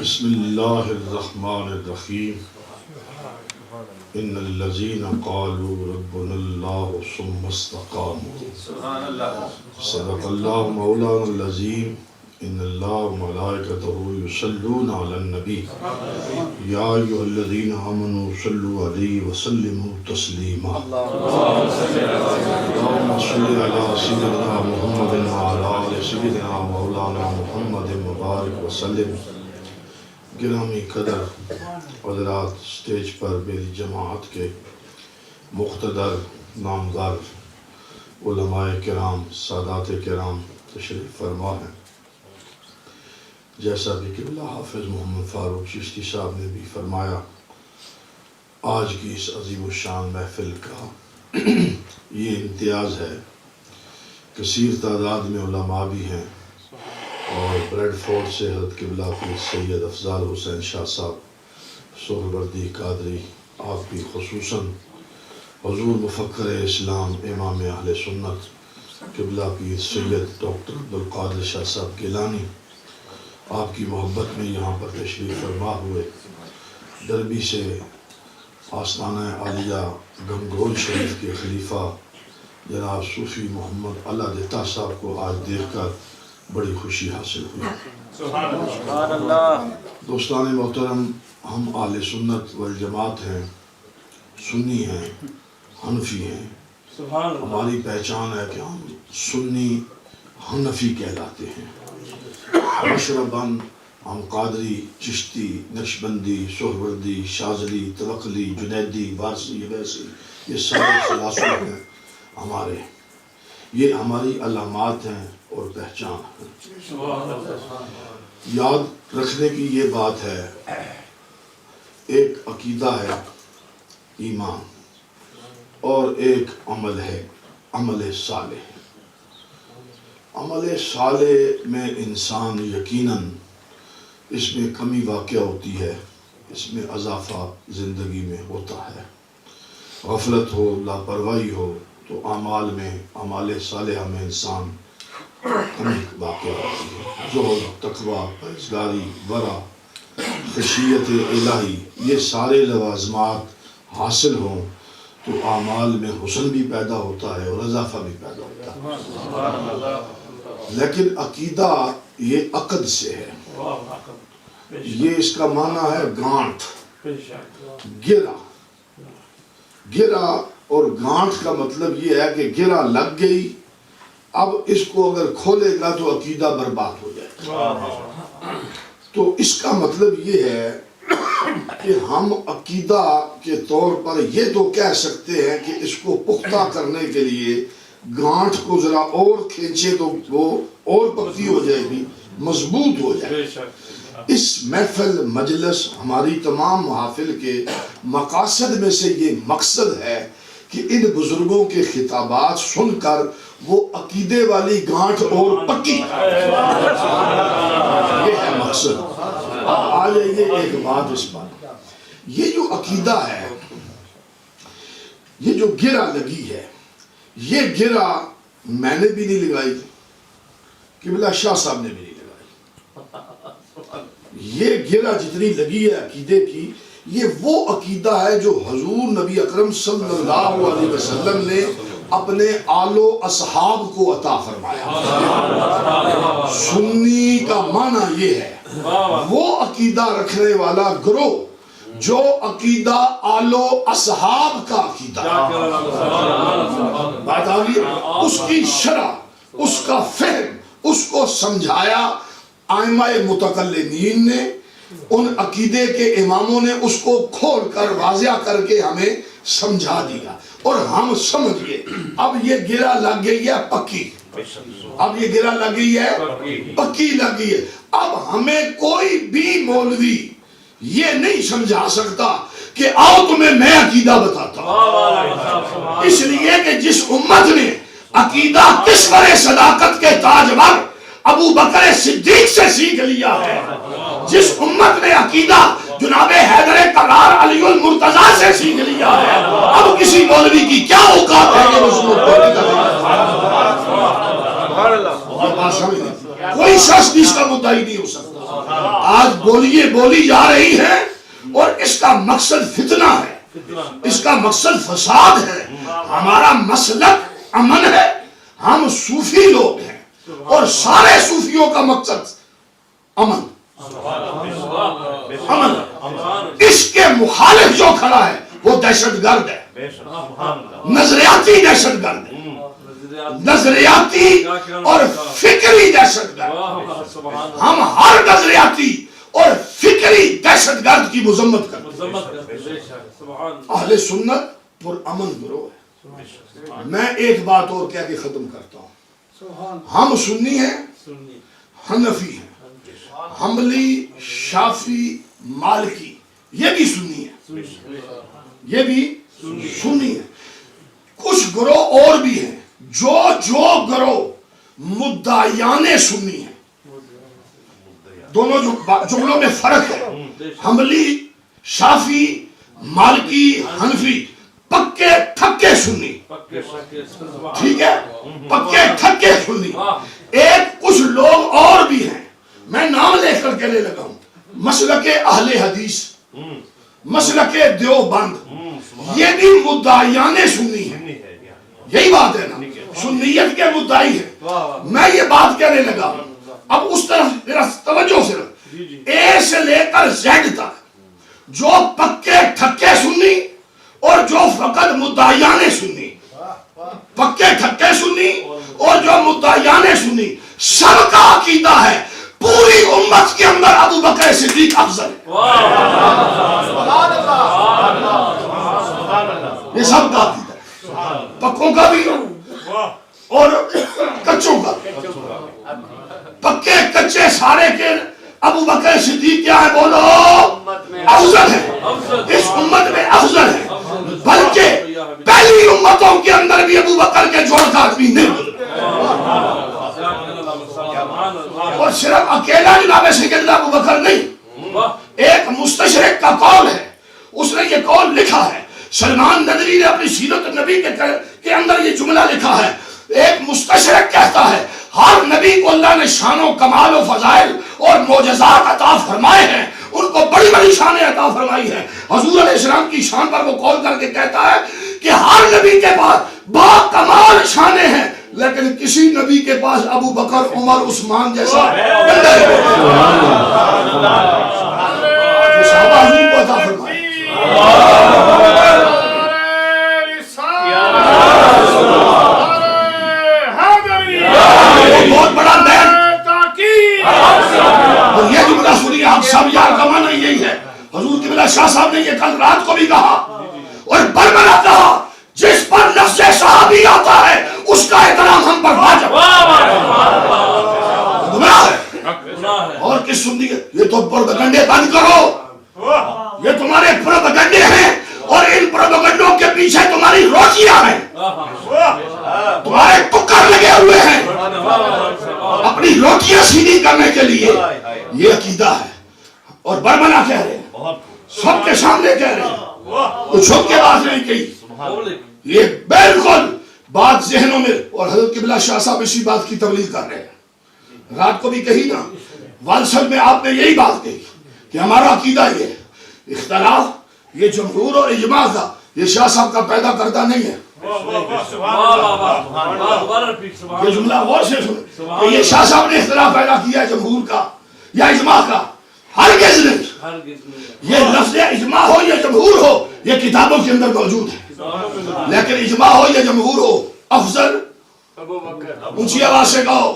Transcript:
بسم اللہ الرحمن الرحیم ان الذین قالوا ربنا اللہ ثم استقاموا صدق اللہ مولانا العظیم ان اللہ وملائکتہ یصلون علی النبی یا ایھا الذین آمنوا صلوا علیہ وسلموا تسلیما اللہم صل علی سیدنا محمد وعلی آل سیدنا مولانا محمد مبارک وسلم۔ گرامی قدر حضرات، سٹیج پر میری جماعت کے مقتدر نامور علماء کرام، سادات کرام تشریف فرما ہیں۔ جیسا کہ قبلہ حافظ محمد فاروق چشتی صاحب نے بھی فرمایا، آج کی اس عظیم الشان محفل کا یہ امتیاز ہے، کثیر تعداد میں علماء بھی ہیں، اور بریڈ فورڈ سے حضرت قبلہ کی سید افضل حسین شاہ صاحب سہروردی قادری، آپ بھی خصوصاً حضور مفکر اسلام امام اہل سنت قبلہ کی سید ڈاکٹر عبدالقادر شاہ صاحب گیلانی، آپ کی محبت میں یہاں پر تشریف فرما ہوئے، دربی سے آستانہ عالیہ گنگول شریف کے خلیفہ جناب صوفی محمد اللہ دیتا صاحب کو آج دیکھ کر بڑی خوشی حاصل ہوئی۔ سبحان اللہ۔ دوستان محترم، ہم اہل سنت والجماعت ہیں، سنی ہیں، حنفی ہیں۔ ہماری پہچان ہے کہ ہم سنی حنفی کہلاتے ہیں۔ مشرباً ہم قادری، چشتی، نقشبندی، سہروردی، شاذلی، توکلی، جنیدی، وارسی، ویسی، یہ سارے سلاسل ہیں ہمارے، یہ ہماری علامات ہیں اور پہچان ہے۔ یاد رکھنے کی یہ بات ہے، ایک عقیدہ ہے ایمان، اور ایک عمل ہے عمل صالح۔ عمل صالح میں انسان یقیناً اس میں کمی واقع ہوتی ہے، اس میں اضافہ زندگی میں ہوتا ہے۔ غفلت ہو، لاپرواہی ہو تو اعمال میں، اعمال صالحہ میں انسان کمی واقع ہوتی ہے۔ زہد، تقویٰ، پرہیزگاری، ورع، خشیت الہی، یہ سارے لوازمات حاصل ہوں تو اعمال میں حسن بھی پیدا ہوتا ہے اور اضافہ بھی پیدا ہوتا ہے۔ لیکن عقیدہ یہ عقد سے ہے، یہ اس کا معنی ہے گانٹھ، گرا۔ گرا اور گانٹھ کا مطلب یہ ہے کہ گرا لگ گئی، اب اس کو اگر کھولے گا تو عقیدہ برباد ہو جائے گا۔ تو اس کا مطلب یہ ہے کہ ہم عقیدہ کے طور پر یہ تو کہہ سکتے ہیں کہ اس کو پختہ کرنے کے لیے گانٹھ کو ذرا اور کھینچے تو وہ اور پکی ہو جائے گی، مضبوط ہو جائے گی۔ اس محفل مجلس، ہماری تمام محافل کے مقاصد میں سے یہ مقصد ہے کہ ان بزرگوں کے خطابات سن کر وہ عقیدے والی گانٹھ اور پکی، یہ ہے مقصد۔ آ جائیے ایک بات اس پر، یہ جو عقیدہ ہے، یہ جو گرہ لگی ہے، یہ گرہ میں نے بھی نہیں لگائی، قبلہ شاہ صاحب نے بھی نہیں لگائی۔ یہ گرہ جتنی لگی ہے عقیدے کی، یہ وہ عقیدہ ہے جو حضور نبی اکرم صلی اللہ علیہ وسلم نے اپنے آل و اصحاب کو عطا فرمایا۔ سنی کا معنی یہ ہے، وہ عقیدہ رکھنے والا گروہ جو عقیدہ آل و اصحاب کا عقیدہ، بات آ گئی، اس کی شرح، اس کا فہم، اس کو سمجھایا ائمہ متکلمین نے، ان عقیدے کے اماموں نے اس کو کھول کر واضح کر کے ہمیں سمجھا دیا، اور ہم سمجھ گئے۔ اب یہ گرہ لگ گئی ہے پکی، اب یہ گرہ لگ گئی ہے پکی لگ گئی ہے۔ اب ہمیں کوئی بھی مولوی یہ نہیں سمجھا سکتا کہ آؤ تمہیں میں عقیدہ بتاتا ہوں، اس لیے کہ جس امت نے عقیدہ کسور صداقت کے تاجور ابو بکر صدیق سے سیکھ لیا ہے، جس امت نے عقیدہ جناب حیدر کرار علی المرتضیٰ سے سیکھ لیا ہے، اب کسی مولوی کی کیا اوقات ہے کہ وہ سنت کو کوئی شخص بھی اس کا مدعی نہیں ہو سکتا۔ آج بولی جا رہی ہے اور اس کا مقصد فتنہ ہے، اس کا مقصد فساد ہے۔ ہمارا مسلک امن ہے، ہم صوفی لوگ ہیں اور سارے صوفیوں کا مقصد امن امن۔ اس کے مخالف جو کھڑا ہے وہ دہشت گرد ہے، نظریاتی دہشت گرد ہے، نظریاتی اور فکری دہشت گرد۔ ہم ہر نظریاتی اور فکری دہشت گرد کی مذمت کرتے ہیں۔ اہل سنت پر امن گروہ ہے۔ میں ایک بات اور کہہ کے ختم کرتا ہوں، ہم سنی ہیں، حنفی ہیں، حنبلی، شافعی، مالکی، یہ بھی سنی ہے، یہ بھی سنی ہے۔ کچھ گروہ اور بھی ہیں جو گروہ مدعیان سنی ہیں، دونوں جملوں میں فرق ہے۔ حنبلی، شافعی، مالکی، حنفی پکے تھکے سنی، ٹھیک ہے، پکے تھکے سنی۔ ایک کچھ لوگ اور بھی ہیں، میں نام لے کر کہنے لگا ہوں، مسلک اہل حدیث، مسلک دیوبند، یہ بھی مدعیان سنی ہیں، یہی بات ہے نا، سنیت کے مدعی ہے۔ میں یہ بات کہنے لگا، اب اس طرف میرا توجہ صرف اے سے لے کر زیڈ تک، جو پکے تھکے سنی اور جو فقط مدعیان سنی، پکے تھکے سنی اور جو مدعیان سنی، سب کا عقیدہ ہے پوری امت کے اندر ابو بکر صدیق افضل ہے۔ یہ سب کا عقیدہ ہے، پکوں کا بھی اور کچوں کا۔ پکے کچے سارے کے ابو بکر صدیق کیا ہے بولو؟ افضل ہے، اس امت میں افضل ہے، بلکہ پہلی امتوں کے اندر بھی ابو بکر کے جوڑ کا آدمی نہیں، اور صرف اکیلا جناب سیدنا ابو بکر نہیں، ایک مستشرق کا قول ہے، اس نے یہ قول لکھا ہے، سلمان ندوی نے اپنی سیرت نبی کے اندر یہ جملہ لکھا ہے، ایک مستشرق کہتا ہے ہر نبی کو اللہ نے شان و کمال و فضائل اور معجزات عطا فرمائے ہیں، ان کو بڑی بڑی شانیں عطا فرمائی ہیں۔ حضور علیہ السلام کی شان پر وہ قول کر کے کہتا ہے کہ ہر نبی کے پاس با کمال شانیں ہیں، لیکن کسی نبی کے پاس ابو بکر، عمر، عثمان جیسا بندہ ہے جو صحابہ حضور کو عطا فرمائے۔ بہت بڑا دین، اور یہ جملہ سنیے آپ سب، یار کا معنی یہی ہے، حضور قبلہ شاہ صاحب نے یہ کل رات کو بھی کہا اور برملا کہا، جس پر لفظ صحابی آتا ہے اس کا احترام ہم پر واجب گمراہ ہے۔ اور کس سنی ہے؟ یہ تو پروپیگنڈے بند کرو، یہ تمہارے پروپیگنڈے ہیں اور ان پروپیگنڈوں کے پیچھے تمہاری روٹیاں ہیں، تمہارے ٹکر لگے ہوئے ہیں اپنی روٹیاں سیدھی کرنے کے لیے۔ یہ عقیدہ ہے اور برمنا کہہ رہے ہیں، سب کے سامنے کہہ رہے ہیں، کچھ چھپ کے بات نہیں کہی، یہ بالکل بات ذہنوں میں، اور حضرت قبلہ شاہ صاحب اسی بات کی تبلیغ کر رہے ہیں، رات کو بھی کہی نا، والسل میں آپ نے یہی بات کہی کہ ہمارا عقیدہ یہ ہے، اختلاف یہ جمہور اور اجماع کا، یہ شاہ صاحب کا پیدا کردہ نہیں ہے۔ یہ جملہ غور سے سنیں کہ یہ شاہ صاحب نے اختلاف پیدا کیا ہے جمہور کا یا اجماع کا، ہرگز نہیں۔ یہ لفظ اجماع ہو یا جمہور ہو یہ کتابوں کے اندر موجود ہے، لیکن اجماع ہو یا جمہور ہو، افضل اونچی آواز سے کہو۔